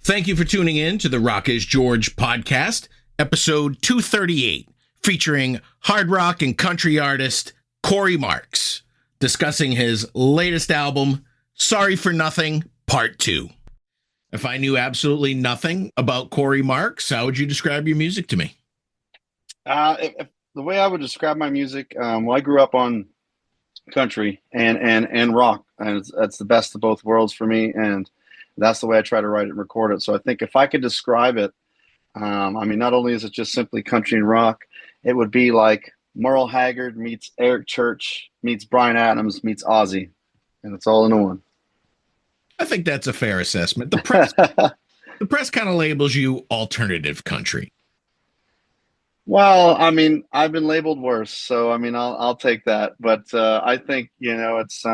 Thank you for tuning in to the Rock is George podcast, episode 238, featuring hard rock and country artist Cory Marks, discussing his latest album, Sorry for Nothing, Part 2. If I knew absolutely nothing about Cory Marks, how would you describe your music to me? If the way I would describe my music, well, I grew up on country and rock, and that's the best of both worlds for me, and that's the way I try to write it and record it. So I think if I could describe it, not only is it just simply country and rock, it would be like Merle Haggard meets Eric Church meets Bryan Adams meets Ozzy, and it's all in one. I think that's a fair assessment. The press kind of labels you alternative country. Well, I've been labeled worse, so I'll take that. But I think it's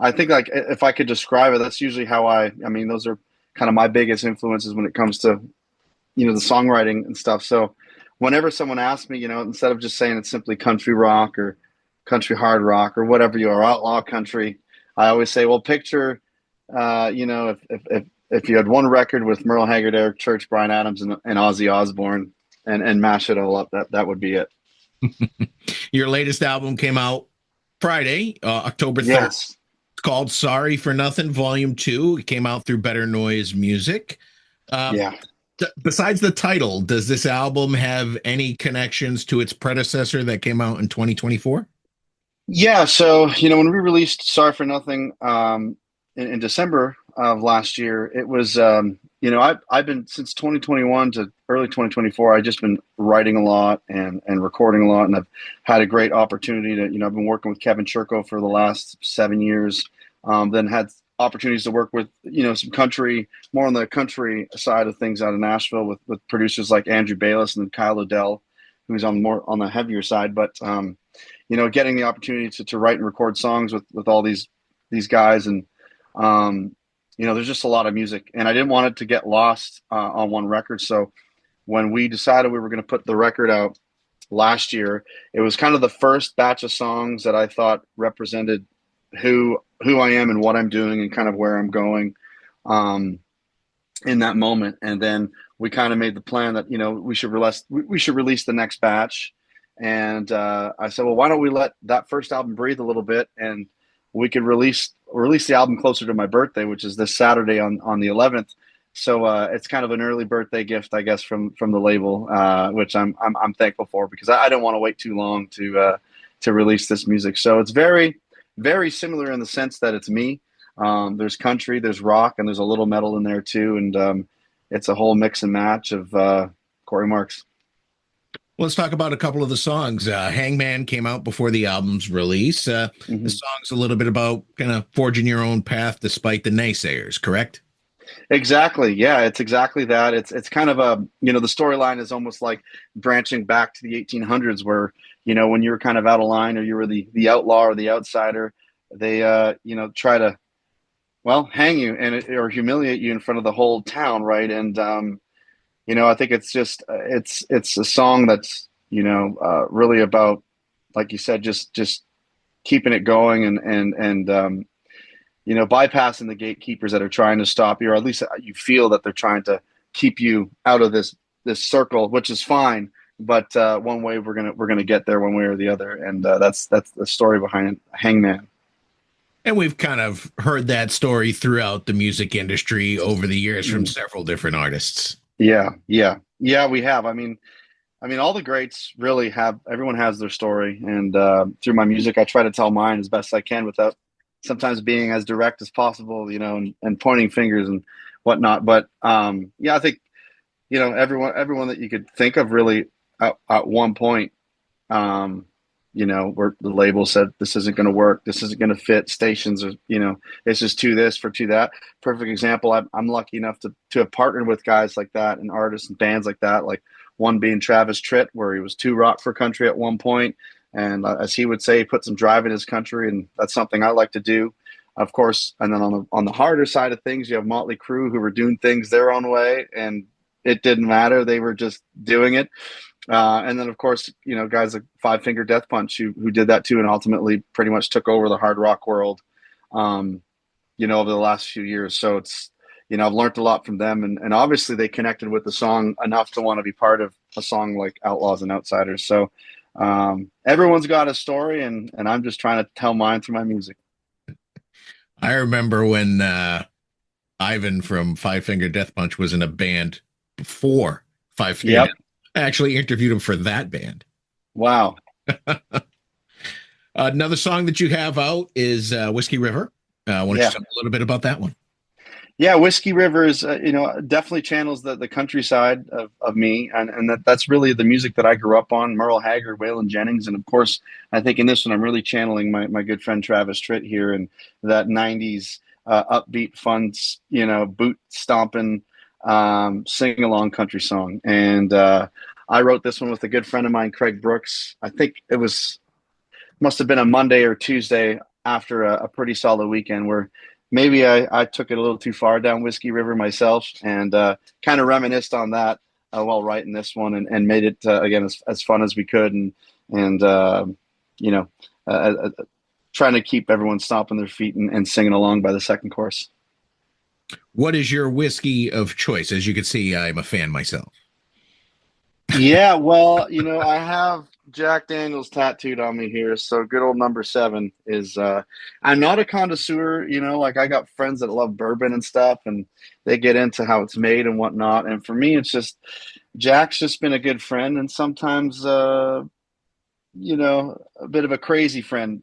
I think like if I could describe it, that's usually how those are kind of my biggest influences when it comes to the songwriting and stuff. So whenever someone asks me, instead of just saying it's simply country rock or country hard rock or whatever you are, outlaw country, I always say, well, picture if you had one record with Merle Haggard, Eric Church, Bryan Adams, and Ozzy Osbourne, and mash it all up, that would be it. Your latest album came out Friday, October 3rd. Yes. It's called Sorry for Nothing, Volume 2. It came out through Better Noise Music. Besides the title, does this album have any connections to its predecessor that came out in 2024? Yeah, so when we released Sorry for Nothing in December of last year, it was I've been since 2021 to early 2024. I've just been writing a lot and recording a lot, and I've had a great opportunity to I've been working with Kevin Churko for the last 7 years. Then had opportunities to work with some country, more on the country side of things out of Nashville with producers like Andrew Baylis and Kile O'Dell, who's on the heavier side. But getting the opportunity to write and record songs with all these guys, and there's just a lot of music, and I didn't want it to get lost on one record. So when we decided we were going to put the record out last year, it was kind of the first batch of songs that I thought represented who I am and what I'm doing and kind of where I'm going in that moment. And then we kind of made the plan that we should release the next batch. And I said, well, why don't we let that first album breathe a little bit, and we could release the album closer to my birthday, which is this Saturday on the 11th. So it's kind of an early birthday gift, I guess, from the label, which I'm thankful for, because I don't want to wait too long to release this music. So it's very, very similar in the sense that it's me. There's country, there's rock, and there's a little metal in there too, and it's a whole mix and match of Cory Marks. Let's talk about a couple of the songs. Hangman came out before the album's release. The song's a little bit about kind of forging your own path despite the naysayers, correct? Exactly. Yeah, it's exactly that. It's kind of the storyline is almost like branching back to the 1800s, where, when you were kind of out of line, or you were the outlaw or the outsider, they, try to, hang you or humiliate you in front of the whole town. Right. And, I think it's just it's a song that's really about, like you said, just keeping it going and bypassing the gatekeepers that are trying to stop you, or at least you feel that they're trying to keep you out of this circle, which is fine. But one way we're gonna get there, one way or the other, and that's the story behind Hangman. And we've kind of heard that story throughout the music industry over the years from several different artists. Yeah, we have. All the greats really have. Everyone has their story, and through my music, I try to tell mine as best I can without sometimes being as direct as possible, and pointing fingers and whatnot. But I think everyone that you could think of really at one point, where the label said this isn't going to work, this isn't going to fit, stations are, it's just too this for too that. Perfect example. I'm lucky enough to have partnered with guys like that, and artists and bands like that, like one being Travis Tritt, where he was too rock for country at one point, and as he would say, he put some drive in his country, and that's something I like to do, of course. And then on the harder side of things, you have Motley Crue, who were doing things their own way, and it didn't matter, they were just doing it. And then, of course, guys like Five Finger Death Punch, who did that too, and ultimately pretty much took over the hard rock world, over the last few years. So it's, I've learned a lot from them, and obviously they connected with the song enough to want to be part of a song like Outlaws and Outsiders. So everyone's got a story, and I'm just trying to tell mine through my music. I remember when Ivan from Five Finger Death Punch was in a band before Five Finger Yep. Death. I actually interviewed him for that band. Wow. Another song that you have out is Whiskey River. Why don't you Yeah. tell me a little bit about that one? Yeah, Whiskey River is, definitely channels the countryside of me, and that's really the music that I grew up on. Merle Haggard, Waylon Jennings, and of course, I think in this one I'm really channeling my good friend Travis Tritt here, and that '90s upbeat, fun, boot stomping, sing along country song. And I wrote this one with a good friend of mine, Craig Brooks. I think must have been a Monday or Tuesday after a pretty solid weekend where maybe I took it a little too far down Whiskey River myself, and kind of reminisced on that while writing this one, and made it again as fun as we could, and you know uh, uh, trying to keep everyone stomping their feet and singing along by the second chorus. What is your whiskey of choice? As you can see, I'm a fan myself. Yeah, well, I have Jack Daniels tattooed on me here, so good old number 7 is. I'm not a connoisseur, like I got friends that love bourbon and stuff, and they get into how it's made and whatnot. And for me, it's just Jack's just been a good friend, and sometimes, a bit of a crazy friend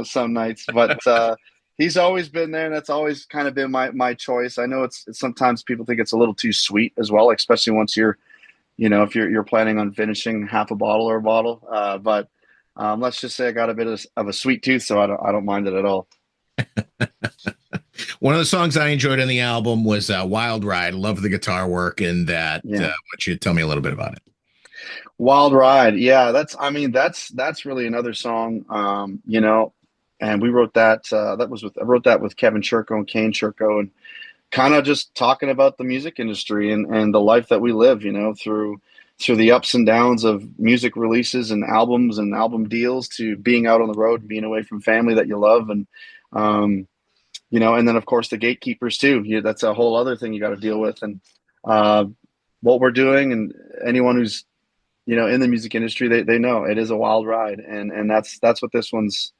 some nights, but he's always been there, and that's always kind of been my choice. I know it's sometimes people think it's a little too sweet as well, especially once if you're planning on finishing half a bottle or a bottle. But let's just say I got a bit of a sweet tooth, so I don't mind it at all. One of the songs I enjoyed on the album was Wild Ride. Love the guitar work in that. Yeah. Why don't you tell me a little bit about it? Wild Ride. Yeah, that's really another song. And we wrote that. I wrote that with Kevin Churko and Kane Churko, and kind of just talking about the music industry and the life that we live, through the ups and downs of music releases and albums and album deals, to being out on the road, being away from family that you love. And, and then of course the gatekeepers too. That's a whole other thing you got to deal with. And what we're doing, and anyone who's, in the music industry, they know it is a wild ride. And that's what this one's,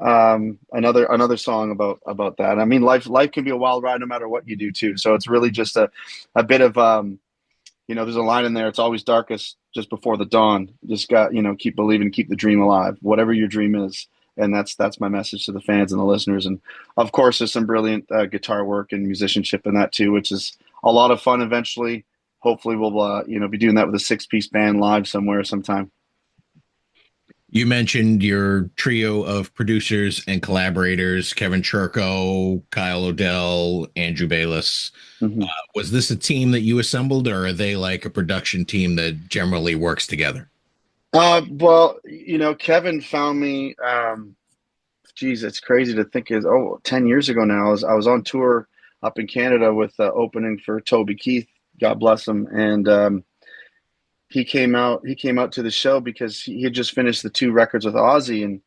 another song about that. I mean, life can be a wild ride no matter what you do too. So it's really just a bit of there's a line in there. It's always darkest just before the dawn. Just got keep believing, keep the dream alive, whatever your dream is. And that's my message to the fans and the listeners. And of course, there's some brilliant guitar work and musicianship in that too, which is a lot of fun. Eventually, hopefully, we'll be doing that with a 6-piece band live somewhere sometime. You mentioned your trio of producers and collaborators, Kevin Churko, Kile O'Dell, Andrew Baylis. Mm-hmm. Was this a team that you assembled, or are they like a production team that generally works together? Well, Kevin found me, geez, it's crazy to think 10 years ago now. I was on tour up in Canada with opening for Toby Keith, God bless him. And he came out to the show because he had just finished the 2 records with Ozzy, and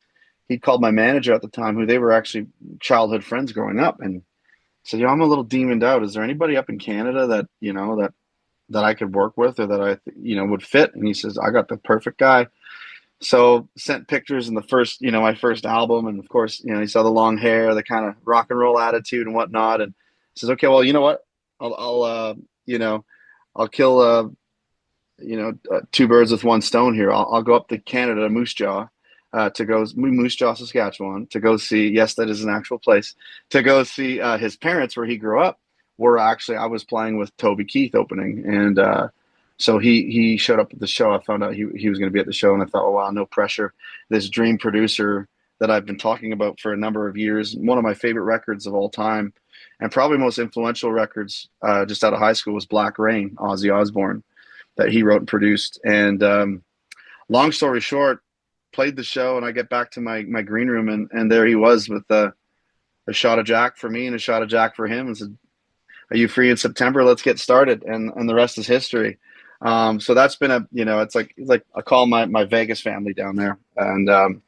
he called my manager at the time, who they were actually childhood friends growing up, and said, I'm a little demoned out. Is there anybody up in Canada that I could work with, or that I would fit? And he says, I got the perfect guy. So sent pictures in the first, my first album. And of course, he saw the long hair, the kind of rock and roll attitude and whatnot. And says, okay, well, you know what? I'll kill, 2 birds with 1 stone here. I'll go up to Canada, to Moose Jaw, Saskatchewan, to go see. Yes, that is an actual place. To go see his parents, where he grew up. Were actually, I was playing with Toby Keith opening, and so he showed up at the show. I found out he was going to be at the show, and I thought, oh wow, no pressure. This dream producer that I've been talking about for a number of years, one of my favorite records of all time, and probably most influential records just out of high school, was Black Rain, Ozzy Osbourne, that he wrote and produced. And long story short, played the show, and I get back to my green room, and there he was with a shot of Jack for me and a shot of Jack for him, and said, are you free in September? Let's get started. And the rest is history. So that's been it's like I call my Vegas family down there. And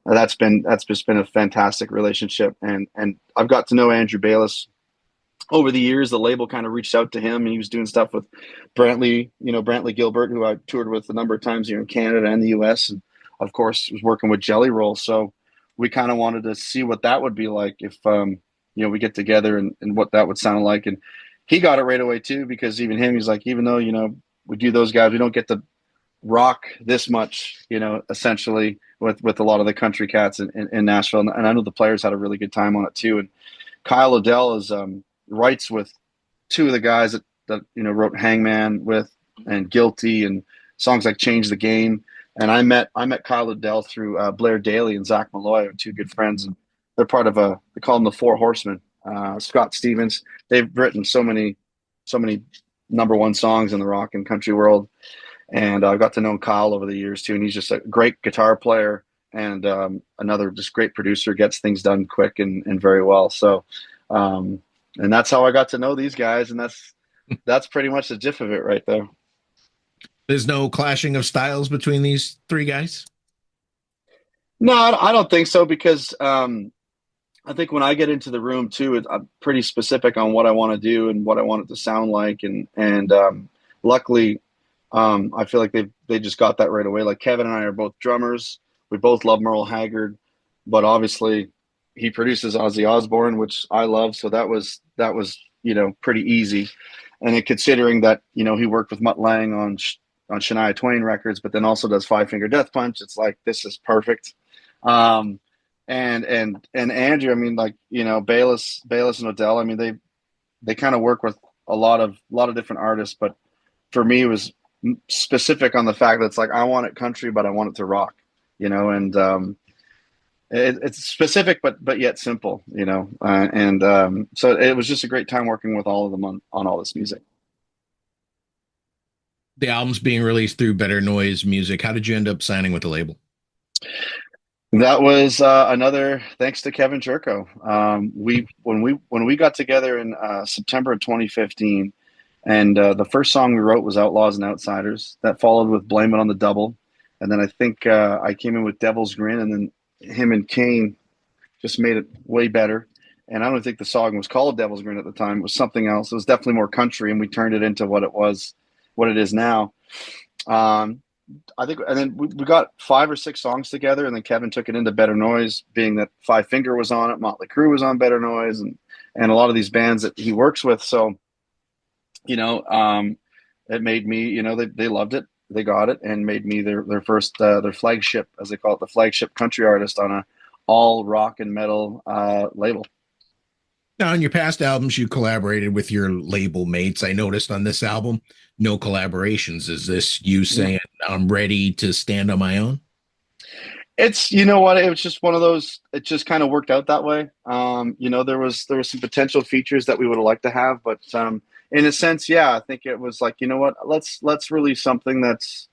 that's just been a fantastic relationship. And I've got to know Andrew Baylis over the years, the label kind of reached out to him, and he was doing stuff with Brantley Gilbert, who I toured with a number of times here in Canada and the US, and of course was working with Jelly Roll. So we kind of wanted to see what that would be like if we get together, and what that would sound like. And he got it right away too, because even him, he's like, even though we do those guys, we don't get to rock this much, essentially with a lot of the country cats in Nashville. And I know the players had a really good time on it too. And Kile O'Dell is writes with two of the guys that wrote Hangman with, and Guilty, and songs like Change the Game. And I met Kile O'Dell through Blair Daly and Zach Malloy, are two good friends, and they're part of they call them the Four Horsemen. Scott Stevens. They've written so many number one songs in the rock and country world, and I got to know Kyle over the years too. And he's just a great guitar player, and another just great producer, gets things done quick and very well. So, and that's how I got to know these guys, and that's pretty much the gist of it right there. There's no clashing of styles between these three guys? No, I don't think so, because I think when I get into the room too, I'm pretty specific on what I want to do and what I want it to sound like, and luckily, I feel like they just got that right away. Like Kevin and I are both drummers. We both love Merle Haggard, but obviously he produces Ozzy Osbourne, which I love. So that was pretty easy. And then considering that he worked with Mutt Lange on Shania Twain records, but then also does Five Finger Death Punch, it's like, this is perfect. And Andrew, I mean, like, Baylis and O'Dell, I mean, they kind of work with a lot of different artists, but for me it was specific on the fact that it's like, I want it country, but I want it to rock, and it's specific, but yet simple, so it was just a great time working with all of them on all this music. The album's being released through Better Noise Music. How did you end up signing with the label? That was another thanks to Kevin Churko. When we got together in September of 2015, and the first song we wrote was Outlaws and Outsiders. That followed with Blame It on the Double, and then I think I came in with Devil's Grin, and then him and Kane just made it way better. And I don't think the song was called Devil's Grin at the time. It was something else. It was definitely more country, and we turned it into what it is now. I think, and then we got 5 or 6 songs together, and then Kevin took it into Better Noise, being that Five Finger was on it, Motley Crue was on Better Noise, and a lot of these bands that he works with. So, it made me, they loved it, they got it, and made me their first, their flagship, as they call it, the flagship country artist on a all rock and metal label. Now, in your past albums, you collaborated with your label mates. I noticed on this album, no collaborations. Is this you saying, I'm ready to stand on my own? It's, you know what, it was just one of those, it just kind of worked out that way. There was some potential features that we would have liked to have, but in a sense, yeah, I think it was like, you know what, let's release something that's,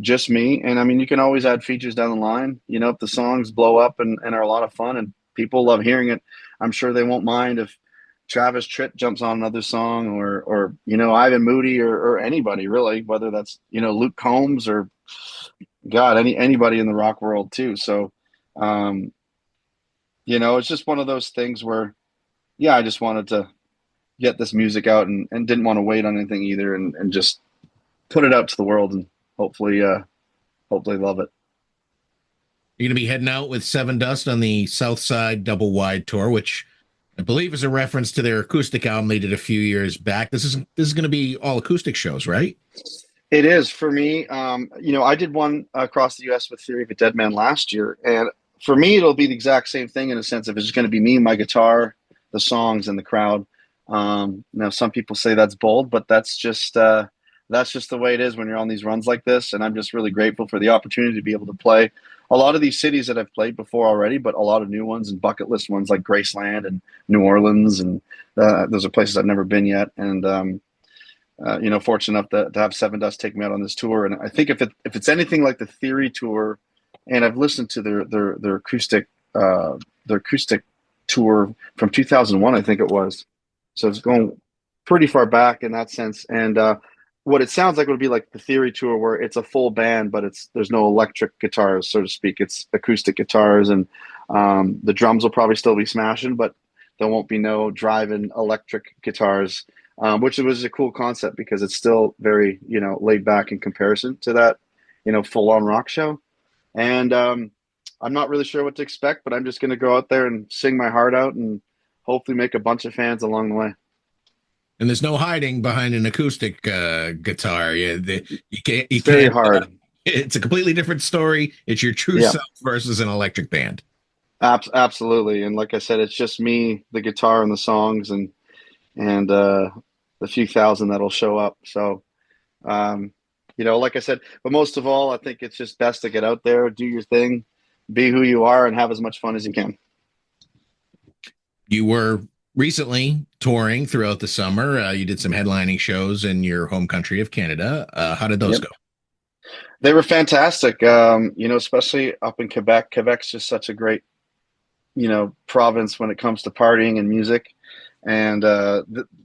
just me. And I mean, you can always add features down the line, if the songs blow up and are a lot of fun and people love hearing it. I'm sure they won't mind if Travis Tritt jumps on another song, or Ivan Moody, or anybody really, whether that's Luke Combs or God, anybody in the rock world too. So it's just one of those things where, yeah, I just wanted to get this music out, and didn't want to wait on anything either, and just put it out to the world, and hopefully love it. You're going to be heading out with Seven Dust on the Southside Double Wide Tour, which I believe is a reference to their acoustic album they did a few years back. This is going to be all acoustic shows, right? It is for me. I did one across the U.S. with Theory of a Dead Man last year, and for me, it'll be the exact same thing in a sense of it's just going to be me, my guitar, the songs, and the crowd. Now, some people say that's bold, but that's just the way it is when you're on these runs like this. And I'm just really grateful for the opportunity to be able to play a lot of these cities that I've played before already, but a lot of new ones and bucket list ones like Graceland and New Orleans. And those are places I've never been yet. And, fortunate enough to have Seven Dust take me out on this tour. And I think if it's anything like the Theory tour, and I've listened to their acoustic tour from 2001, I think it was. So it's going pretty far back in that sense. And, what it sounds like would be like the Theory tour, where it's a full band, but there's no electric guitars, so to speak. It's acoustic guitars, and the drums will probably still be smashing, but there won't be no driving electric guitars, which was a cool concept because it's still very, laid back in comparison to that, full on rock show. And I'm not really sure what to expect, but I'm just going to go out there and sing my heart out and hopefully make a bunch of fans along the way. And there's no hiding behind an acoustic guitar. You can't. You It's very can't. hard. It's a completely different story. It's your true Yeah, self versus an electric band. absolutely. And like I said, it's just me, the guitar, and the songs, and the few thousand that'll show up. So, um, like I said, but most of all, I think it's just best to get out there, do your thing, be who you are, and have as much fun as you can. You were recently touring throughout the summer. You did some headlining shows in your home country of Canada. How did those Yep. go? They were fantastic. Especially up in Quebec. Quebec's just such a great, province when it comes to partying and music. And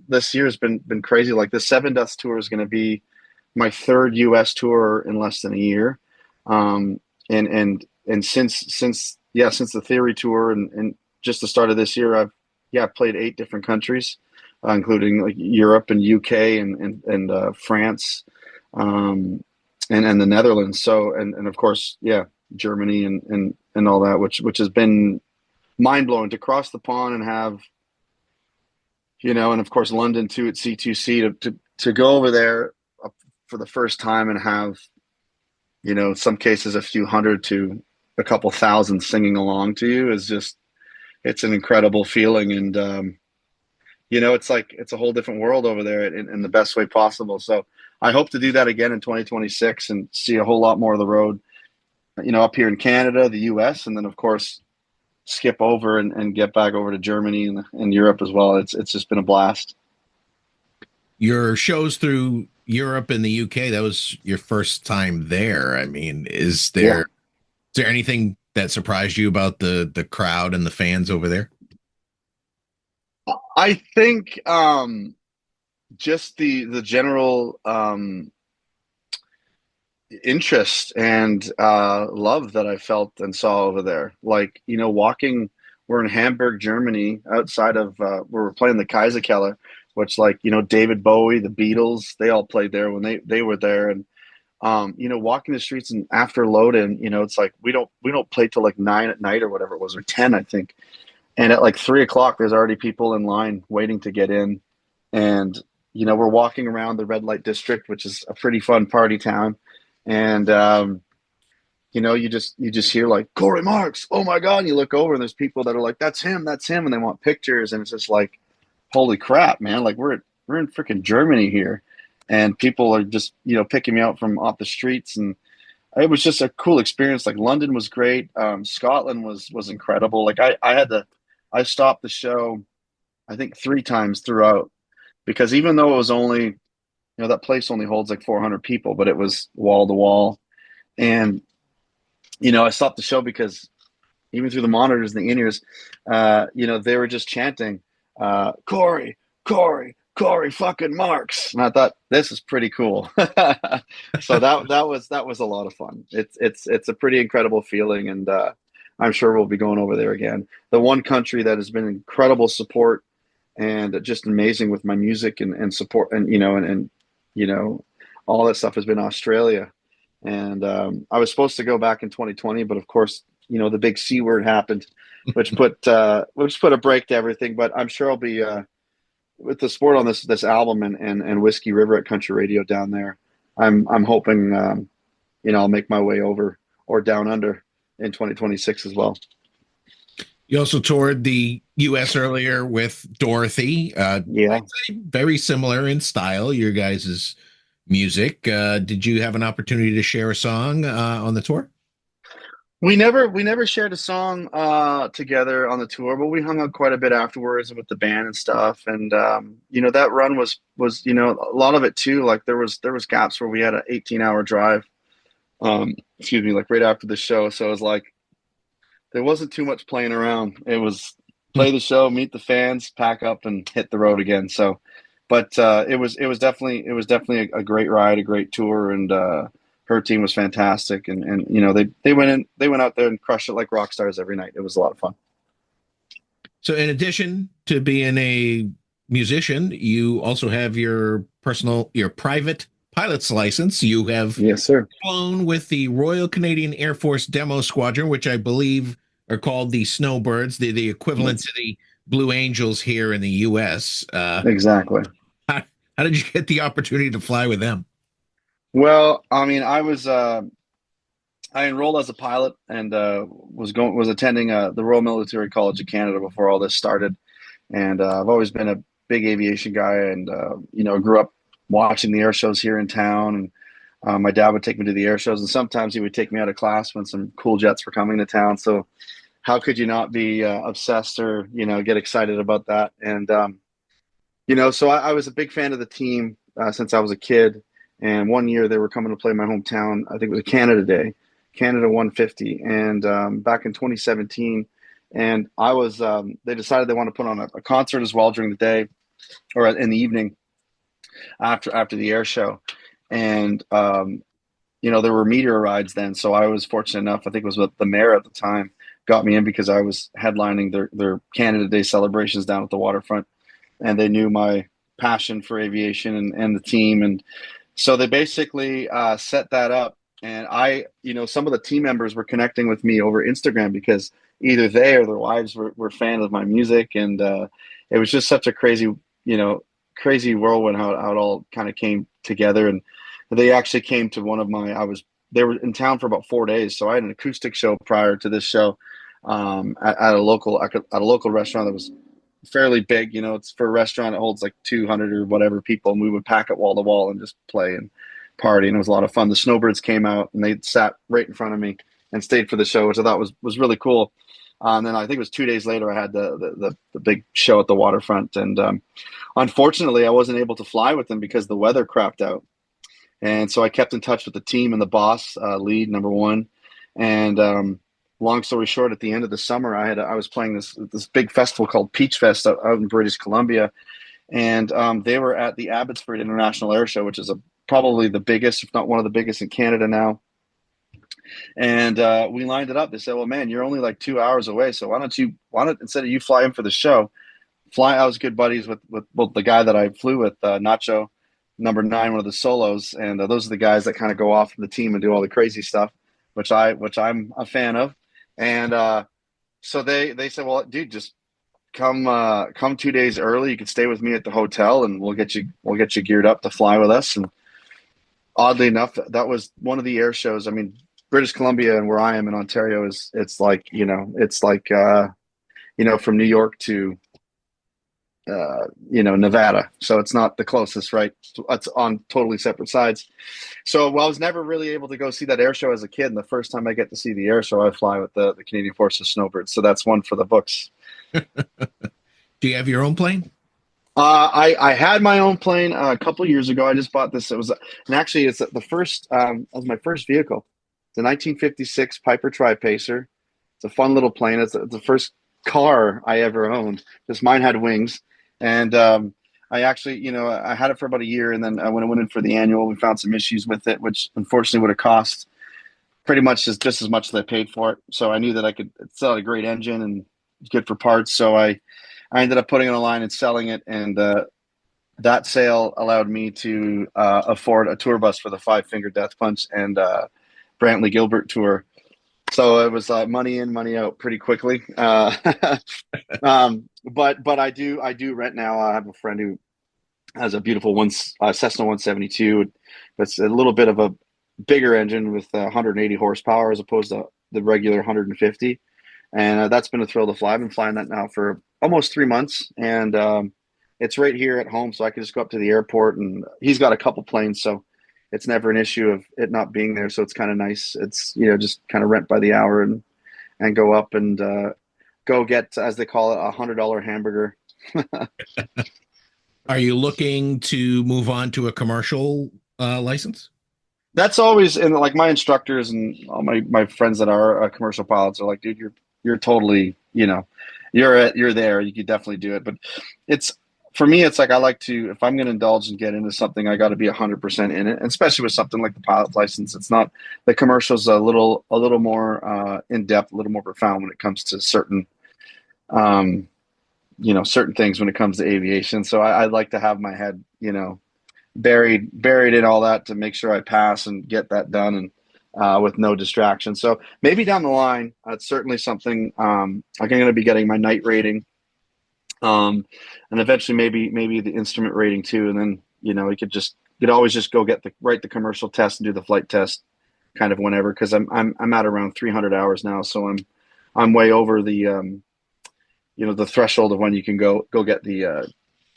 this year has been crazy. Like the Seven Deaths tour is going to be my third U.S. tour in less than a year. Um, and since the Theory tour and just the start of this year, I've played 8 different countries, including like Europe and UK and France, and the Netherlands. So and of course, Germany and all that, which has been mind blowing to cross the pond and have, and of course London too at C2C to go over there for the first time and have, in some cases a few hundred to a couple thousand singing along to you is just, it's an incredible feeling. And, it's a whole different world over there in the best way possible. So I hope to do that again in 2026 and see a whole lot more of the road, up here in Canada, the US, and then of course skip over and get back over to Germany and Europe as well. It's just been a blast. Your shows through Europe and the UK, that was your first time there. I mean, is Yeah. there anything that surprised you about the crowd and the fans over there? I think just the general interest and love that I felt and saw over there. Like, walking, we're in Hamburg, Germany, outside of where we're playing the Kaiserkeller, which, like, David Bowie, the Beatles, they all played there when they were there. And walking the streets and after load-in, it's like we don't play till like 9 at night or whatever it was, or 10, I think. And at like 3 o'clock, there's already people in line waiting to get in. And, we're walking around the red light district, which is a pretty fun party town. And, you just hear like Cory Marks, oh my God. And you look over and there's people that are like, that's him. And they want pictures. And it's just like, holy crap, man. Like we're in freaking Germany here. And people are just, picking me out from off the streets. And it was just a cool experience. Like London was great. Scotland was incredible. Like I stopped the show, I think 3 times throughout, because even though it was only, that place only holds like 400 people, but it was wall to wall. And, I stopped the show because even through the monitors and the in-ears, they were just chanting, Cory, Cory, Cory fucking Marks. And I thought, this is pretty cool. So that was a lot of fun. It's a pretty incredible feeling. And, I'm sure we'll be going over there again. The one country that has been incredible support and just amazing with my music and support and, all that stuff has been Australia. And I was supposed to go back in 2020, but of course, the big C word happened, which put a break to everything. But I'm sure I'll be with the support on this album and Whiskey River at Country Radio down there. I'm hoping I'll make my way over or down under in 2026 as well. You also toured the U.S. earlier with Dorothy. Yeah. I'd say very similar in style, your guys' music. Did you have an opportunity to share a song on the tour? We never shared a song together on the tour, but we hung out quite a bit afterwards with the band and stuff. And that run was a lot of it too. Like there was gaps where we had an 18-hour drive. Excuse me, like right after the show. So it was like there wasn't too much playing around. It was play the show, meet the fans, pack up, and hit the road again. So, but it was definitely a great ride, a great tour, and her team was fantastic. And they went out there and crushed it like rock stars every night. It was a lot of fun. So in addition to being a musician, you also have your private pilot's license. You have Yes, sir. flown with the Royal Canadian Air Force Demo Squadron, which I believe are called the Snowbirds, the equivalent That's to the Blue Angels here in the U.S. exactly. How, how did you get the opportunity to fly with them? Well, I mean, I enrolled as a pilot and was attending the Royal Military College of Canada before all this started. And I've always been a big aviation guy, and grew up watching the air shows here in town. And my dad would take me to the air shows, and sometimes he would take me out of class when some cool jets were coming to town. So how could you not be obsessed or get excited about that? And so I was a big fan of the team since I was a kid. And one year they were coming to play my hometown. I think it was Canada Day, Canada 150, and back in 2017. And they decided they want to put on a concert as well during the day or in the evening after the air show. And there were meteor rides then, so I was fortunate enough. I think it was the mayor at the time got me in because I was headlining their Canada Day celebrations down at the waterfront, and they knew my passion for aviation and the team, and so they basically set that up. And some of the team members were connecting with me over Instagram because either they or their wives were fans of my music, and it was just such a crazy whirlwind how it all kind of came together. And they actually came to they were in town for about 4 days, so I had an acoustic show prior to this show at a local restaurant that was fairly big. It's for a restaurant that holds like 200 or whatever people, and we would pack it wall to wall and just play and party, and it was a lot of fun. The Snowbirds came out and they sat right in front of me and stayed for the show, which I thought was really cool. And then I think it was 2 days later I had the big show at the waterfront, and unfortunately I wasn't able to fly with them because the weather crapped out. And so I kept in touch with the team and the boss, lead number one. And long story short, at the end of the summer, I was playing this big festival called Peach Fest out in British Columbia, and they were at the Abbotsford International Air Show, which is probably the biggest, if not one of the biggest in Canada now. And we lined it up. They said, "Well, man, you're only like 2 hours away, so why don't instead of you fly in for the show, fly." I was good buddies with well, the guy that I flew with, Nacho, number 9, one of the solos, and those are the guys that kind of go off the team and do all the crazy stuff, which I'm a fan of. And so they said, "Well, dude, just come 2 days early. You can stay with me at the hotel, and we'll get you geared up to fly with us." And oddly enough, that was one of the air shows. I mean, British Columbia and where I am in Ontario it's like from New York to Nevada. So it's not the closest, right? It's on totally separate sides. So I was never really able to go see that air show as a kid. And the first time I get to see the air show, I fly with the Canadian Forces Snowbirds. So that's one for the books. Do you have your own plane? I had my own plane a couple years ago. I just bought this. It's the first, it was my first vehicle. It's a 1956 Piper Tri-Pacer. It's a fun little plane. It's the first car I ever owned. Just mine had wings. And I actually, I had it for about a year. And then when I went in for the annual, we found some issues with it, which unfortunately would have cost pretty much just as much as I paid for it. So I knew that it still had a great engine and good for parts. So I ended up putting it online and selling it. And that sale allowed me to afford a tour bus for the Five Finger Death Punch and Brantley Gilbert tour. So it was money in, money out pretty quickly. But I do rent now. I have a friend who has a beautiful Cessna 172. It's a little bit of a bigger engine with 180 horsepower as opposed to the regular 150. And that's been a thrill to fly. I've been flying that now for almost 3 months. And it's right here at home, so I can just go up to the airport. And he's got a couple planes, so it's never an issue of it not being there. So it's kind of nice. It's, just kind of rent by the hour and go up and go get, as they call it, $100 hamburger. Are you looking to move on to a commercial license? That's always, and like my instructors and all my friends that are commercial pilots are like, dude, you're totally, you're there. You could definitely do it. But for me, it's like I like to, if I'm going to indulge and get into something, I got to be 100% in it. And especially with something like the pilot license, it's not, the commercial's a little more in depth, a little more profound when it comes to certain certain things when it comes to aviation. So I like to have my head, buried in all that to make sure I pass and get that done, and with no distraction. So maybe down the line, it's certainly something. I'm going to be getting my night rating, and eventually maybe the instrument rating too. And then you could always just go write the commercial test and do the flight test kind of whenever, because I'm at around 300 hours now, so I'm way over the the threshold of when you can go get the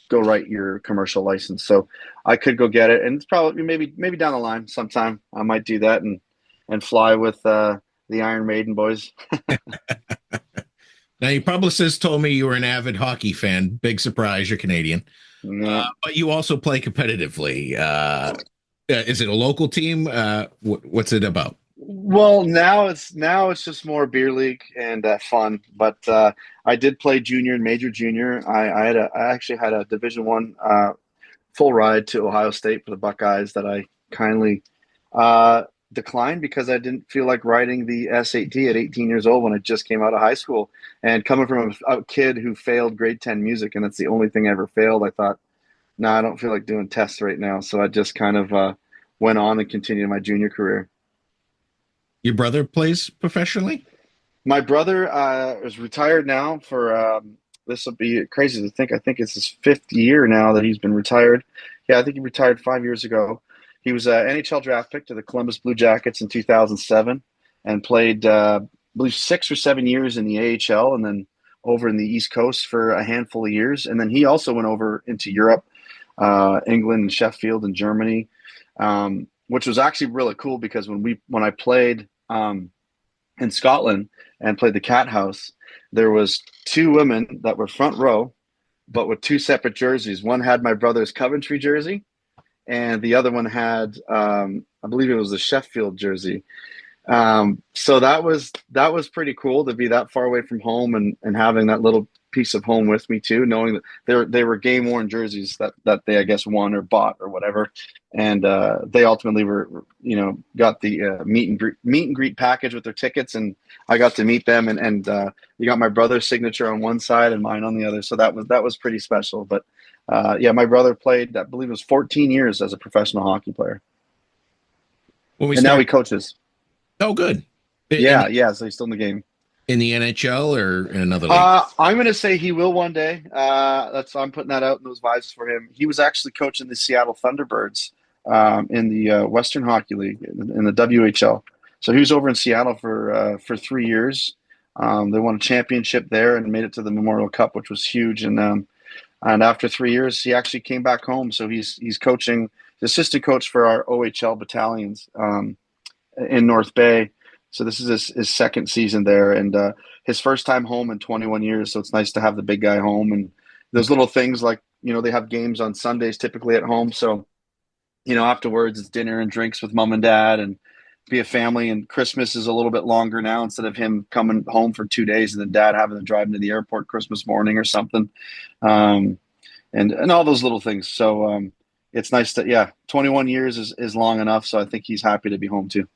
go write your commercial license. So I could go get it, and it's probably maybe down the line sometime I might do that and fly with the Iron Maiden boys. Now, your publicist told me you were an avid hockey fan. Big surprise, you're Canadian. Yeah. But you also play competitively. Is it a local team? What's it about? Well, now it's just more beer league and fun. But I did play junior and major junior. I actually had a Division 1 full ride to Ohio State for the Buckeyes that I kindly declined because I didn't feel like riding the SAT at 18 years old when I just came out of high school. And coming from a kid who failed grade 10 music, and that's the only thing I ever failed, I thought, no, I don't feel like doing tests right now. So I just kind of went on and continued my junior career. Your brother plays professionally? My brother is retired now for this will be crazy to think. I think it's his 5th year now that he's been retired. Yeah, I think he retired 5 years ago. He was an NHL draft pick to the Columbus Blue Jackets in 2007 and played, I believe, 6 or 7 years in the AHL, and then over in the East Coast for a handful of years. And then he also went over into Europe, England and Sheffield and Germany, which was actually really cool because when I played in Scotland and played the Cat House, there was 2 women that were front row, but with 2 separate jerseys. One had my brother's Coventry jersey, and the other one had, I believe it was the Sheffield jersey. So that was pretty cool to be that far away from home and having that little piece of home with me too, knowing that they were game worn jerseys that they, I guess, won or bought or whatever. And they ultimately got the meet and greet package with their tickets, and I got to meet them, and you got my brother's signature on one side and mine on the other. So that was pretty special. But yeah, my brother played, I believe it was 14 years as a professional hockey player. Now he coaches. Oh, good. Yeah. So he's still in the game. In the NHL or in another league? I'm going to say he will one day. I'm putting that out in those vibes for him. He was actually coaching the Seattle Thunderbirds in the Western Hockey League in the WHL. So he was over in Seattle for 3 years. They won a championship there and made it to the Memorial Cup, which was huge. And after 3 years, he actually came back home. So he's coaching, the assistant coach for our OHL battalions in North Bay. So this is his second season there, and his first time home in 21 years. So it's nice to have the big guy home. And those little things like, they have games on Sundays typically at home. So, afterwards it's dinner and drinks with mom and dad and be a family. And Christmas is a little bit longer now, instead of him coming home for 2 days and then dad having to drive him to the airport Christmas morning or something. And all those little things. So it's nice that, 21 years is long enough. So I think he's happy to be home too.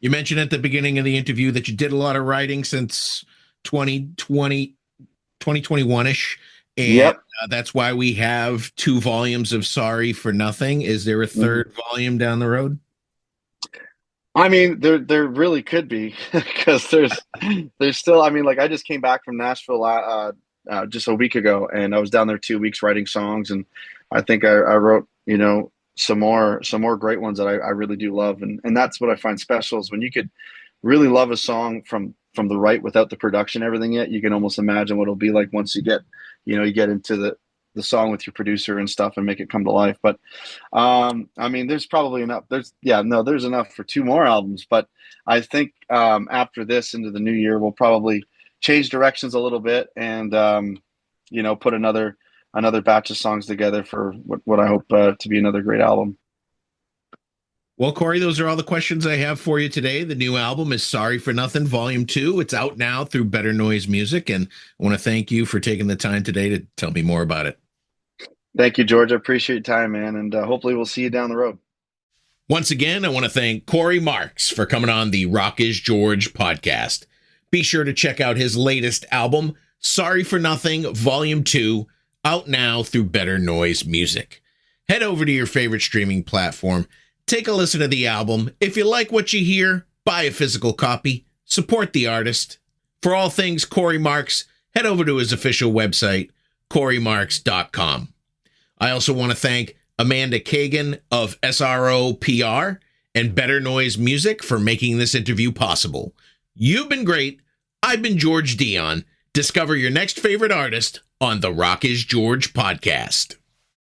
You mentioned at the beginning of the interview that you did a lot of writing since 2021-ish. And yep. That's why we have 2 volumes of Sorry for Nothing. Is there a third volume down the road? I mean, there really could be, because there's still, I mean, like I just came back from Nashville just a week ago, and I was down there 2 weeks writing songs. And I think I wrote, some more great ones that I really do love. And that's what I find special, is when you could really love a song from the right without the production, everything yet, you can almost imagine what it'll be like once you get into the song with your producer and stuff and make it come to life. But I mean, there's probably enough. There's enough for 2 more albums. But I think after this into the new year, we'll probably change directions a little bit and put another batch of songs together for what I hope to be another great album. Well, Cory, those are all the questions I have for you today. The new album is Sorry for Nothing, Volume 2. It's out now through Better Noise Music, and I want to thank you for taking the time today to tell me more about it. Thank you, George. I appreciate your time, man, and hopefully we'll see you down the road. Once again, I want to thank Cory Marks for coming on the Rock is George podcast. Be sure to check out his latest album, Sorry for Nothing, Volume 2, out now through Better Noise Music. Head over to your favorite streaming platform, take a listen to the album. If you like what you hear, buy a physical copy, support the artist. For all things Cory Marks, head over to his official website, corymarks.com. I also want to thank Amanda Kagan of SRO PR and Better Noise Music for making this interview possible. You've been great. I've been George Dionne. Discover your next favorite artist on the Rock is George podcast.